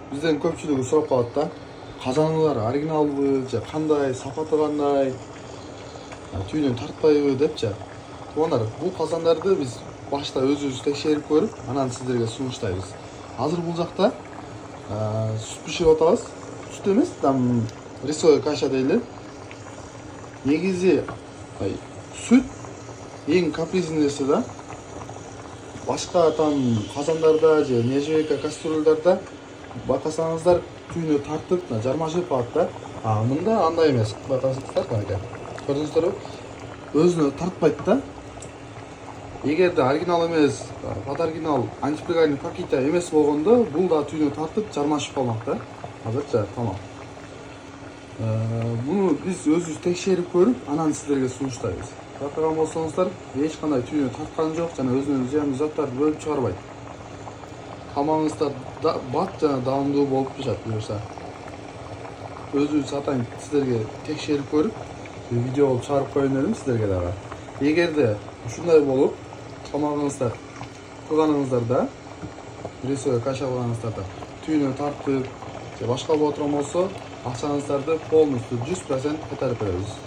Бизден көпчүлүгү сурап калат да. Казанылар оригиналбы же кандай, сапаты кандай, түйүнөн тартпайбы депчи. Туугандар, бул казандарды биз башта өзүбүз текшерип көрүп, анан сиздерге сунуштайбыз. Азыр бул жакта сүт биширип атабыз. Сүт эмес, там рисовая каша дейли. Негизи сүт эң капризный нерсе да. Башка там казандарда же нержавейка кастрюльдарда байкасаңыздар түйүнө тартып, жармашып калат да. Мында андай эмес. Байкасаңыздар, канекей. Көрдүңүздөрбү? Өзүнө тартпайт да. Эгерде оригинал эмес, под оригинал антипригарный пакета эмес болгондо, бул да түйүнө тартып, жармашып калмак да. Азырча тамам. Буну биз өзүбүз текшерип көрүп, анан сиздерге сунуштайбыз. Байкаган болсоңуздар, эч кандай түйүнө тарткан жок жана өзүнөн зыяндуу заттарды бөлүп чыгарбайт. Тамагыңыздар бат жана даамдуу болуп пишат буюрса. Өзүбүз атайын сиздерге текшерип көрүп, видео болуп чыгарып коеюн дедим сиздерге дагы. Эгерде ушундай болуп, тамагыңыздар кылганыңыздарда, рисовая каша кылганыңыздарда түйүнө тартып же башка боло турган болсо, акчаңыздарды полностью 100% кайтарып беребиз.